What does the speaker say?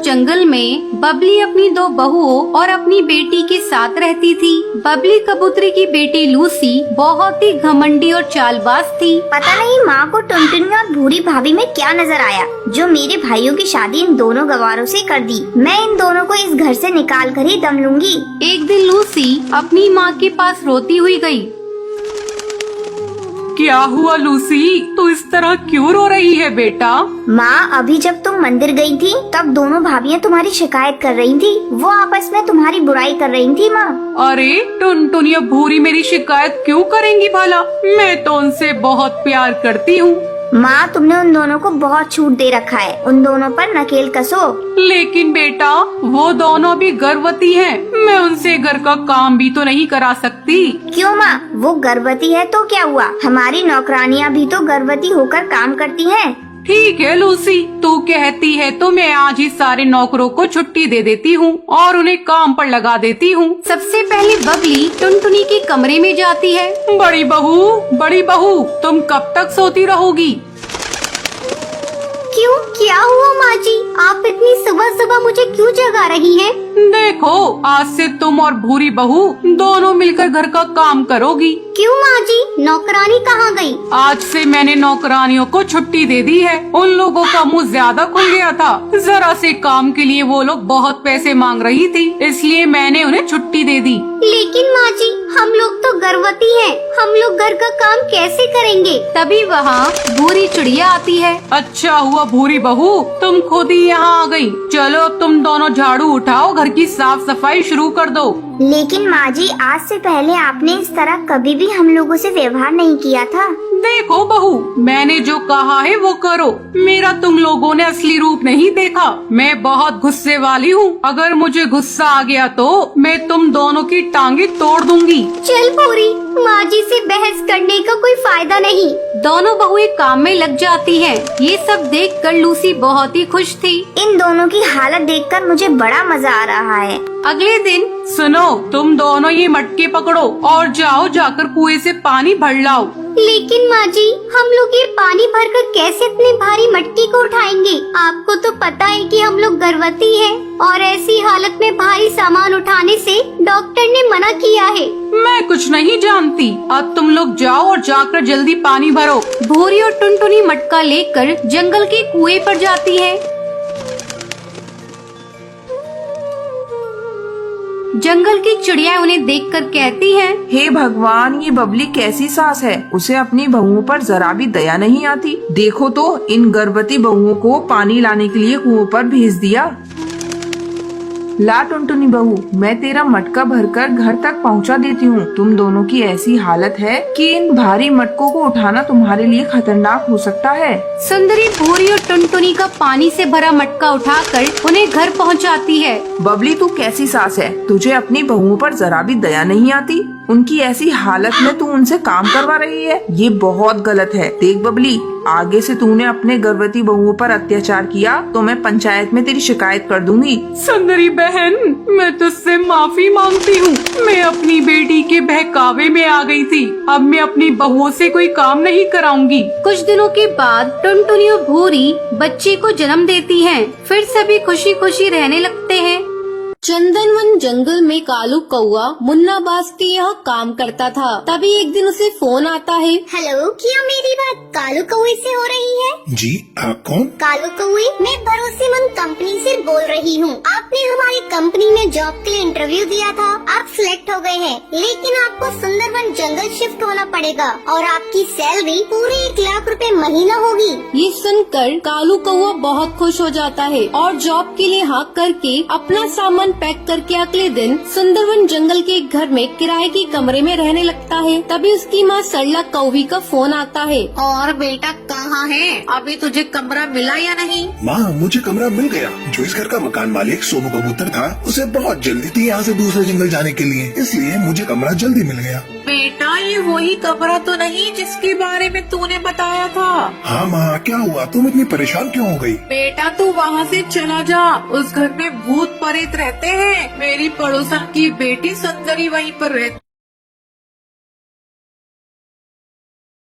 जंगल में बबली अपनी 2 बहुओं और अपनी बेटी के साथ रहती थी। बबली कबूतरी की बेटी लूसी बहुत ही घमंडी और चालबाज थी। पता नहीं माँ को टुनटुनी और भूरी भाभी में क्या नजर आया जो मेरे भाइयों की शादी इन दोनों गवारों से कर दी। मैं इन दोनों को इस घर से निकाल कर ही दम लूंगी। एक दिन लूसी अपनी माँ के पास रोती हुई गई। क्या हुआ लूसी, तू इस तरह क्यों रो रही है बेटा? माँ, अभी जब तुम मंदिर गई थी तब दोनों भाभियाँ तुम्हारी शिकायत कर रही थी। वो आपस में तुम्हारी बुराई कर रही थी माँ। अरे टुनटुनी और भूरी मेरी शिकायत क्यों करेंगी भला? मैं तो उनसे बहुत प्यार करती हूँ। माँ, तुमने उन दोनों को बहुत छूट दे रखा है, उन दोनों पर नकेल कसो। लेकिन बेटा वो दोनों भी गर्भवती हैं, मैं उनसे घर का काम भी तो नहीं करा सकती। क्यों माँ, वो गर्भवती है तो क्या हुआ? हमारी नौकरानियाँ भी तो गर्भवती होकर काम करती हैं। ठीक है लूसी, तू कहती है तो मैं आज ही सारे नौकरों को छुट्टी दे देती हूँ और उन्हें काम पर लगा देती हूँ। सबसे पहले बबली टुनटुनी के कमरे में जाती है। बड़ी बहू, तुम कब तक सोती रहोगी? क्यों, क्या हुआ माँ जी? आप इतनी सुबह सुबह मुझे क्यों जगा रही हैं? देखो, आज से तुम और भूरी बहू दोनों मिलकर घर का काम करोगी। क्यों माँ जी, नौकरानी कहाँ गई? आज से मैंने नौकरानियों को छुट्टी दे दी है। उन लोगों का मुंह ज्यादा खुल गया था। जरा से काम के लिए वो लोग बहुत पैसे मांग रही थी, इसलिए मैंने उन्हें छुट्टी दे दी। लेकिन माँ जी, हम लोग तो गर्भवती हैं, हम लोग घर का काम कैसे करेंगे? तभी वहाँ भूरी चिड़िया आती है। अच्छा हुआ भूरी बहू तुम खुद ही यहाँ आ गई। चलो अब तुम दोनों झाड़ू उठाओ, घर की साफ सफाई शुरू कर दो। लेकिन माँ जी, आज से पहले आपने इस तरह कभी भी हम लोगों से व्यवहार नहीं किया था। देखो बहू, मैंने जो कहा है वो करो। मेरा तुम लोगों ने असली रूप नहीं देखा। मैं बहुत गुस्से वाली हूँ। अगर मुझे गुस्सा आ गया तो मैं तुम दोनों की टांगे तोड़ दूंगी। चल भूरी, माँ जी से बहस करने का कोई फायदा नहीं। दोनों बहुएं काम में लग जाती हैं। ये सब देखकर लूसी बहुत ही खुश थी। इन दोनों की हालत देखकर मुझे बड़ा मजा आ रहा है। अगले दिन सुनो, तुम दोनों ये मटके पकड़ो और जाओ जाकर कुएं से पानी भर लाओ। लेकिन माँ जी, हम लोग ये पानी भरकर कैसे इतने भारी मटके को उठाएंगे? आपको तो पता है कि हम लोग गर्भवती हैं और ऐसी हालत में भारी सामान उठाने से डॉक्टर ने मना किया है। मैं कुछ नहीं जानती। अब तुम लोग जाओ और जाकर जल्दी पानी भरो। भूरी और टुनटुनी मटका लेकर जंगल के कुएं पर जाती है। जंगल की चिड़िया उन्हें देखकर कहती हैं, हे भगवान, ये बबली कैसी सास है, उसे अपनी बहुओं पर जरा भी दया नहीं आती। देखो तो, इन गर्भवती बहुओं को पानी लाने के लिए कुओं पर भेज दिया। ला टुनटुनी बहू, मैं तेरा मटका भरकर घर तक पहुंचा देती हूँ। तुम दोनों की ऐसी हालत है कि इन भारी मटकों को उठाना तुम्हारे लिए खतरनाक हो सकता है। सुंदरी भूरी और टुनटुनी का पानी से भरा मटका उठाकर उन्हें घर पहुंचाती है। बबली, तू कैसी सास है, तुझे अपनी बहुओं पर जरा भी दया नहीं आती। उनकी ऐसी हालत में तू उनसे काम करवा रही है, ये बहुत गलत है। देख बबली, आगे से तूने अपने गर्भवती बहुओं पर अत्याचार किया तो मैं पंचायत में तेरी शिकायत कर दूंगी। सुंदरी बहन, मैं तुझसे माफी मांगती हूँ। मैं अपनी बेटी के बहकावे में आ गई थी। अब मैं अपनी बहुओं से कोई काम नहीं कराऊंगी। कुछ दिनों के बाद टुनटुनी और भूरी बच्चे को जन्म देती हैं। फिर सभी खुशी खुशी रहने लगते हैं। चंदनवन जंगल में कालू कौआ मुन्ना बाज के यहाँ काम करता था। तभी एक दिन उसे फोन आता है। हेलो, क्या मेरी बात कालू कौए से हो रही है? जी, आप कौन? कालू कौए, मैं भरोसेमंद कंपनी से बोल रही हूँ। आपने हमारी कंपनी में जॉब के लिए इंटरव्यू दिया था, आप सिलेक्ट हो गए हैं, लेकिन आपको सुंदरवन जंगल शिफ्ट होना पड़ेगा और आपकी सैलरी पूरे 1 लाख रुपए महीना होगी। ये सुनकर कालू कौआ बहुत खुश हो जाता है और जॉब के लिए हाँ करके अपना सामान पैक करके अगले दिन सुंदरवन जंगल के एक घर में किराए के कमरे में रहने लगता है। तभी उसकी माँ सरला कौवी का फोन आता है। और बेटा कहाँ है? अभी तुझे कमरा मिला या नहीं? माँ, मुझे कमरा मिल गया। जो इस घर का मकान मालिक सोनू कबूतर था, उसे बहुत जल्दी थी यहाँ से दूसरे जंगल जाने के लिए, इसलिए मुझे कमरा जल्दी मिल गया। बेटा, ये वही कमरा तो नहीं जिसके बारे में तूने बताया था? हाँ माँ, क्या हुआ? तुम इतनी परेशान क्यों हो गई? बेटा, तू वहाँ से चला जा। उस घर में भूत प्रेत रहते हैं। मेरी पड़ोसन की बेटी सुंदरी वहीं पर रहती